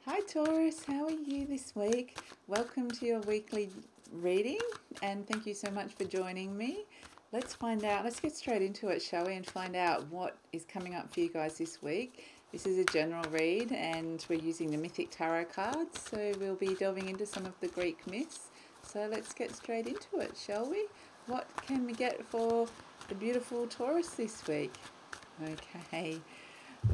Hi Taurus, how are you this week? Welcome to your weekly reading and thank you so much for joining me. Let's find out, let's get straight into it, shall we, and find out what is coming up for you guys this week. This is a general read and we're using the Mythic Tarot cards, so we'll be delving into some of the Greek myths. So let's get straight into it, shall we? What can we get for the beautiful Taurus this week? Okay.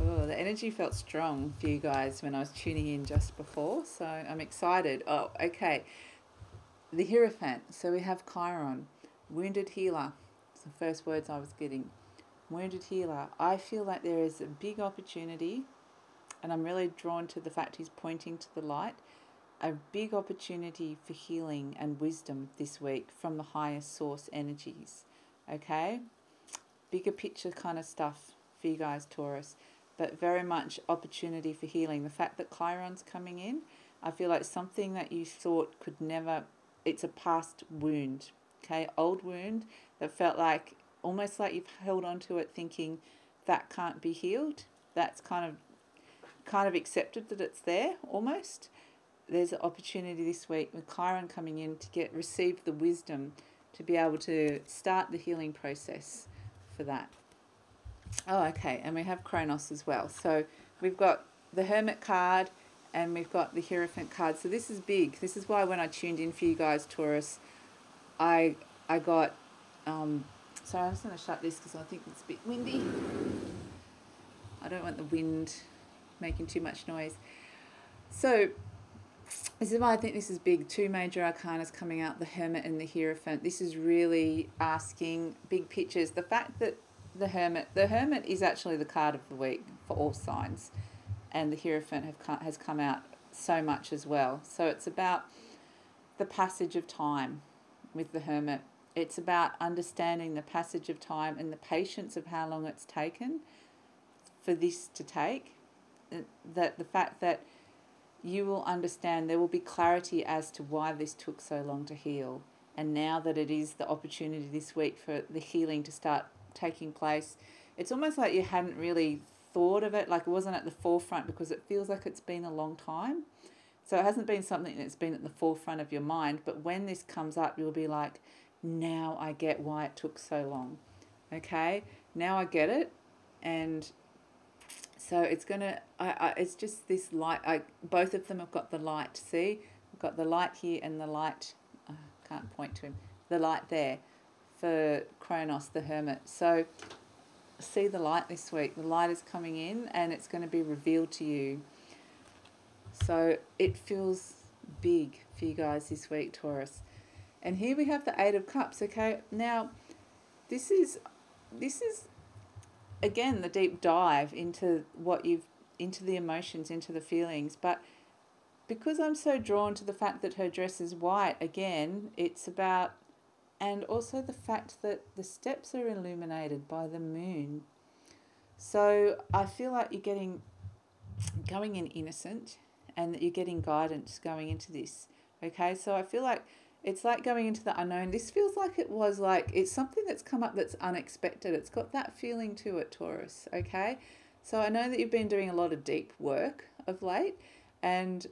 Oh, the energy felt strong for you guys when I was tuning in just before, so I'm excited. Oh, okay. The Hierophant. So we have Chiron, wounded healer. It's the first words I was getting. Wounded healer. I feel like there is a big opportunity, and I'm really drawn to the fact he's pointing to the light. A big opportunity for healing and wisdom this week from the highest source energies. Okay? Bigger picture kind of stuff for you guys, Taurus, but very much opportunity for healing. The fact that Chiron's coming in, I feel like something that you thought could never, it's a past wound, okay, old wound that felt like almost like you've held on to it thinking that can't be healed. That's kind of accepted that it's there almost. There's an opportunity this week with Chiron coming in to receive the wisdom to be able to start the healing process for that. Oh, okay, and we have Kronos as well. So we've got the Hermit card and we've got the Hierophant card. So this is big. This is why when I tuned in for you guys, Taurus, I got... sorry, I'm just going to shut this because I think it's a bit windy. I don't want the wind making too much noise. So this is why I think this is big. Two major arcanas coming out, the Hermit and the Hierophant. This is really asking big pictures. The fact that the Hermit is actually the card of the week for all signs, and the Hierophant has come out so much as well. So it's about the passage of time with the Hermit. It's about understanding the passage of time and the patience of how long it's taken for this to take. That the fact that you will understand, there will be clarity as to why this took so long to heal. And now that it is the opportunity this week for the healing to start taking place, it's almost like you hadn't really thought of it, like it wasn't at the forefront because it feels like it's been a long time. So it hasn't been something that's been at the forefront of your mind, but when this comes up, you'll be like, now I get why it took so long. Okay, now I get it. And so it's gonna, it's just this light. Both of them have got the light. See, we've got the light here and the light. I can't point to him. The light there for Kronos, the Hermit. So see the light this week. The light is coming in, and it's going to be revealed to you. So it feels big for you guys this week, Taurus. And here we have the Eight of Cups. Okay, now this is again the deep dive into into the emotions, into the feelings. But because I'm so drawn to the fact that her dress is white, again, it's about, and also the fact that the steps are illuminated by the moon. So I feel like you're going in innocent, and that you're getting guidance going into this. Okay, so I feel like it's like going into the unknown. This feels like it's something that's come up that's unexpected. It's got that feeling to it, Taurus. Okay, so I know that you've been doing a lot of deep work of late, and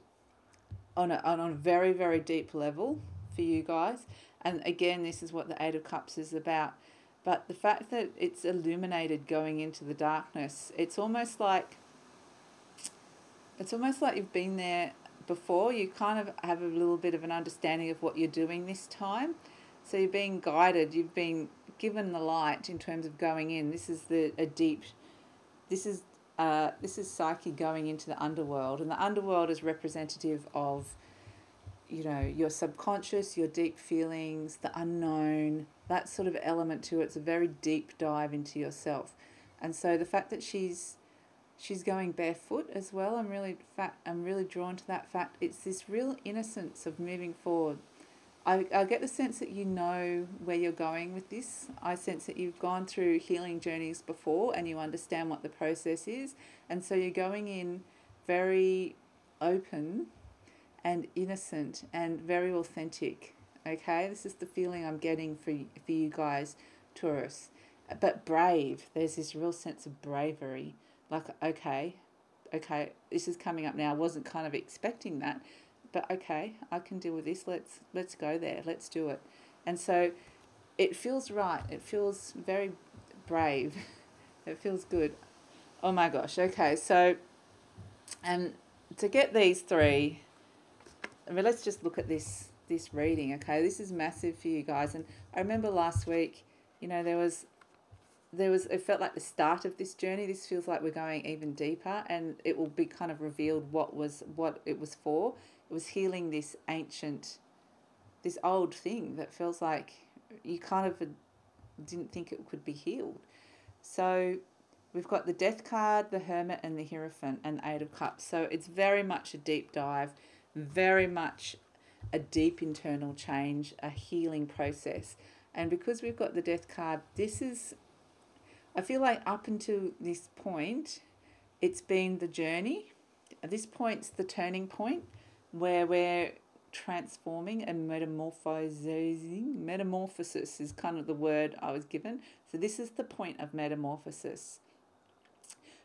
on a very, very deep level for you guys. And again, this is what the Eight of Cups is about. But the fact that it's illuminated going into the darkness, it's almost like you've been there before. You kind of have a little bit of an understanding of what you're doing this time. So you're being guided. You've been given the light in terms of going in. This is This is Psyche going into the underworld, and the underworld is representative of, your subconscious, your deep feelings, the unknown, that sort of element to it. It's a very deep dive into yourself. And so the fact that she's going barefoot as well, I'm really drawn to that fact. It's this real innocence of moving forward. I get the sense that you know where you're going with this. I sense that you've gone through healing journeys before and you understand what the process is. And so you're going in very open and innocent and very authentic. Okay, this is the feeling I'm getting for you guys, Taurus. But brave. There's this real sense of bravery. Like, okay, okay, this is coming up now. I wasn't kind of expecting that, but okay, I can deal with this. Let's go there. Let's do it. And so it feels right. It feels very brave. It feels good. Oh my gosh. Okay, so to get these three, I mean, let's just look at this reading. Okay, this is massive for you guys. And I remember last week, you know, there was it felt like the start of this journey. This feels like we're going even deeper, and it will be kind of revealed what it was for. It was healing this old thing that feels like you kind of didn't think it could be healed. So we've got the Death card, the Hermit, and the Hierophant, and Eight of Cups. So it's very much a deep dive, very much a deep internal change, a healing process. And because we've got the Death card, I feel like up until this point, it's been the journey. At this point's the turning point where we're transforming and metamorphosing. Metamorphosis is kind of the word I was given. So this is the point of metamorphosis,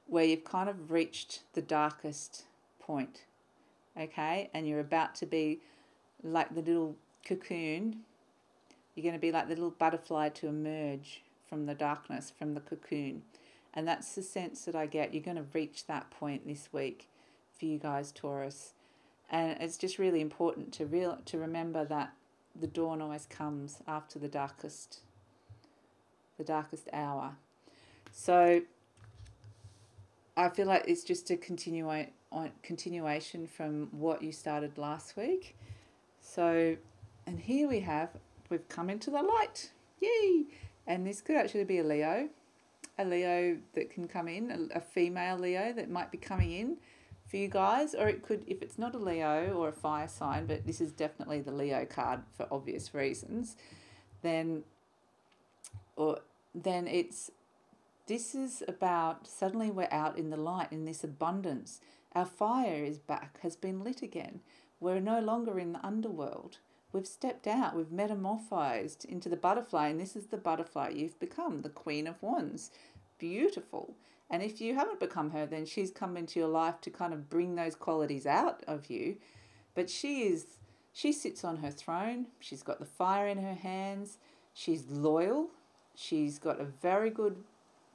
where you've kind of reached the darkest point, okay? And you're about to be like the little cocoon. You're going to be like the little butterfly to emerge from the darkness, from the cocoon. And that's the sense that I get. You're going to reach that point this week for you guys, Taurus. And it's just really important to remember that the dawn always comes after the darkest hour. So I feel like it's just a continuation from what you started last week. So, and here we've come into the light. Yay! And this could actually be a Leo that can come in, a female Leo that might be coming in for you guys. Or it could, if it's not a Leo or a fire sign, but this is definitely the Leo card for obvious reasons, then this is about suddenly we're out in the light, in this abundance. Our fire is back, has been lit again. We're no longer in the underworld. We've stepped out, we've metamorphosed into the butterfly, and this is the butterfly you've become, the Queen of Wands. Beautiful. And if you haven't become her, then she's come into your life to kind of bring those qualities out of you. But she sits on her throne. She's got the fire in her hands. She's loyal. She's got a very good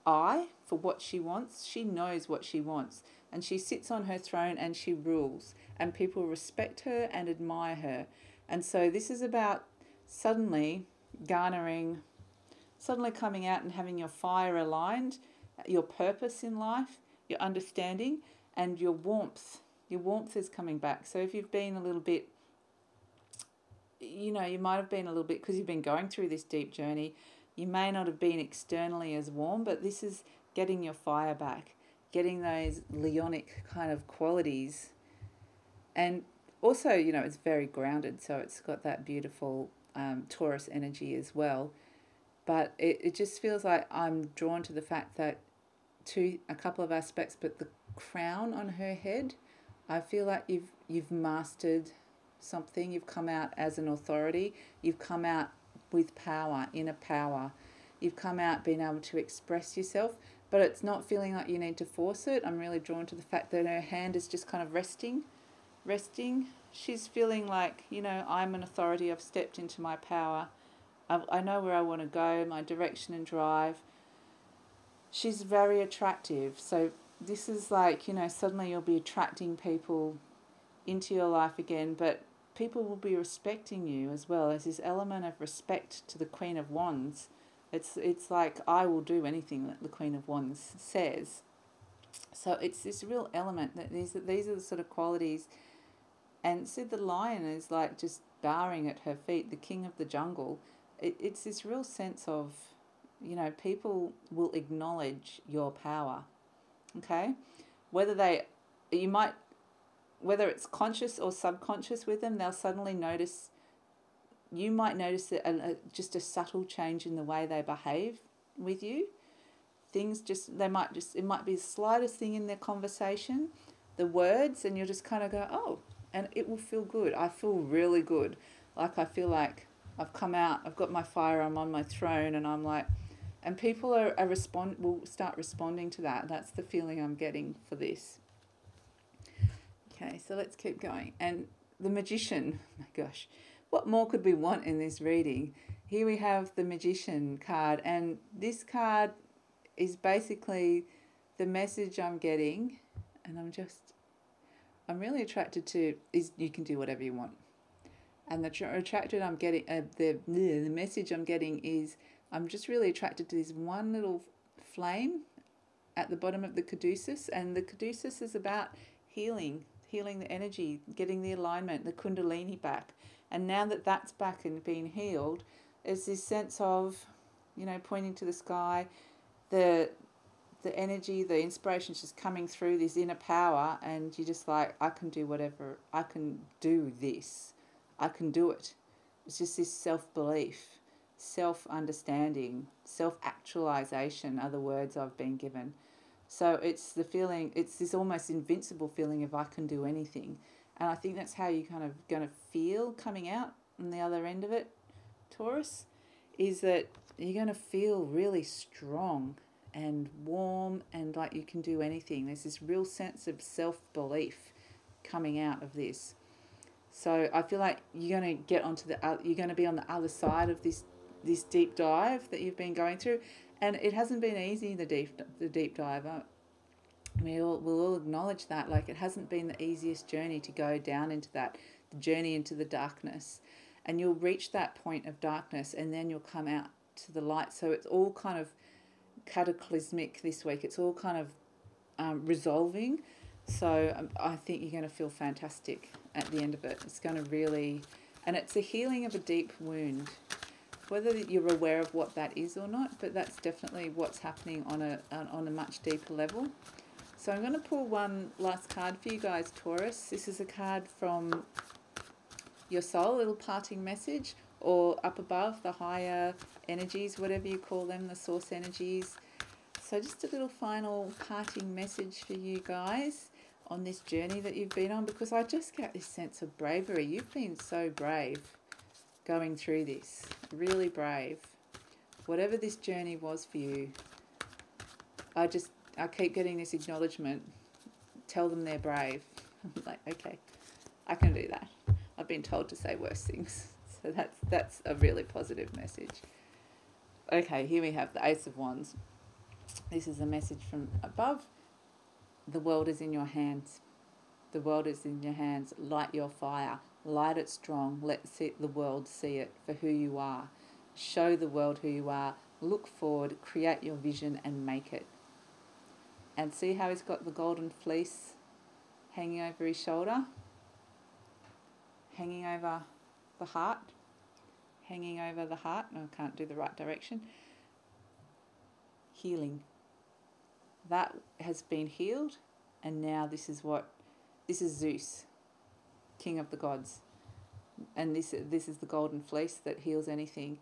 eye for what she wants. She knows what she wants. And she sits on her throne and she rules. And people respect her and admire her. And so this is about suddenly coming out and having your fire aligned, your purpose in life, your understanding, and your warmth. Your warmth is coming back. So if you've been a little bit, you might have been a little bit, because you've been going through this deep journey, you may not have been externally as warm, but this is getting your fire back, getting those Leonic kind of qualities. And also, it's very grounded, so it's got that beautiful Taurus energy as well. But it just feels like I'm drawn to the fact that a couple of aspects, but the crown on her head, I feel like you've mastered something. You've come out as an authority. You've come out with power, inner power. You've come out being able to express yourself, but it's not feeling like you need to force it. I'm really drawn to the fact that her hand is just kind of resting. She's feeling like, I'm an authority. I've stepped into my power. I know where I want to go, my direction and drive. She's very attractive. So this is like, suddenly you'll be attracting people into your life again, but people will be respecting you as well. There's this element of respect to the Queen of Wands. It's like, I will do anything that the Queen of Wands says. So it's this real element that these are the sort of qualities. And see, the lion is like just bowing at her feet, the king of the jungle. It's this real sense of, people will acknowledge your power, okay? Whether it's conscious or subconscious with them, they'll suddenly notice, you might notice just a subtle change in the way they behave with you. It might be the slightest thing in their conversation, the words, and you'll just kind of go, oh, and it will feel good. I feel really good. Like, I feel like I've come out, I've got my fire, I'm on my throne, and I'm like, and people will start responding to that. That's the feeling I'm getting for this. Okay, so let's keep going. And the Magician, oh my gosh, what more could we want in this reading? Here we have the Magician card, and this card is basically the message I'm getting, and I'm really attracted to, is you can do whatever you want. And attracted I'm getting, the message I'm getting is, I'm just really attracted to this one little flame at the bottom of the caduceus, and the caduceus is about healing the energy, getting the alignment, the kundalini back. And now that that's back and being healed, there's this sense of, pointing to the sky, the energy, the inspiration is just coming through, this inner power, and you're just like, I can do whatever, I can do this, I can do it. It's just this self-belief, self-understanding, self-actualization are the words I've been given. So it's the feeling, it's this almost invincible feeling of I can do anything. And I think that's how you're kind of going to feel coming out on the other end of it, Taurus, is that you're going to feel really strong and warm and like you can do anything. There's this real sense of self-belief coming out of this. So I feel like you're going to get onto you're going to be on the other side of this deep dive that you've been going through. And it hasn't been easy, the deep dive. We'll all acknowledge that. Like, it hasn't been the easiest journey to go down into that, the journey into the darkness. And you'll reach that point of darkness and then you'll come out to the light. So it's all kind of cataclysmic this week. It's all kind of resolving. So I think you're going to feel fantastic at the end of it. It's going to really... And it's a healing of a deep wound. Whether you're aware of what that is or not, but that's definitely what's happening on a much deeper level. So I'm going to pull one last card for you guys, Taurus. This is a card from your soul, a little parting message, or up above, the higher energies, whatever you call them, the source energies. So just a little final parting message for you guys on this journey that you've been on, because I just get this sense of bravery. You've been so brave going through this, really brave. Whatever this journey was for you, I keep getting this acknowledgement. Tell them they're brave. I'm like, okay, I can do that. I've been told to say worse things. So that's a really positive message. Okay, here we have the Ace of Wands. This is a message from above. The world is in your hands. The world is in your hands. Light your fire. Light it strong. Let the world see it for who you are. Show the world who you are. Look forward. Create your vision and make it. And see how he's got the golden fleece hanging over his shoulder? Hanging over the heart? Hanging over the heart. I can't do the right direction. Healing. That has been healed. And now this is Zeus, king of the gods. And this is the golden fleece that heals anything.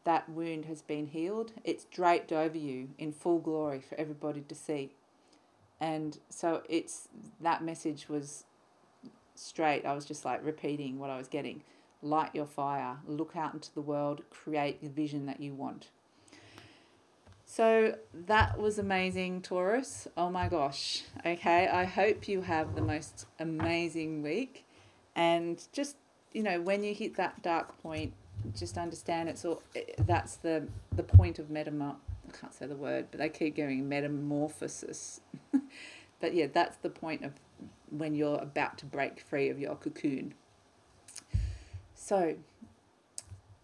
That wound has been healed. It's draped over you in full glory for everybody to see. And so that message was straight. I was just like repeating what I was getting. Light your fire. Look out into the world. Create the vision that you want. So that was amazing, Taurus. Oh my gosh. Okay, I hope you have the most amazing week. And just, when you hit that dark point, just understand that's the point of I can't say the word, but they keep going metamorphosis. But yeah, that's the point of when you're about to break free of your cocoon. So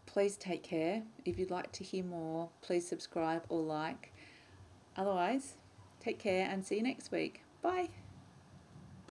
please take care. If you'd like to hear more, please subscribe or like. Otherwise, take care and see you next week. Bye.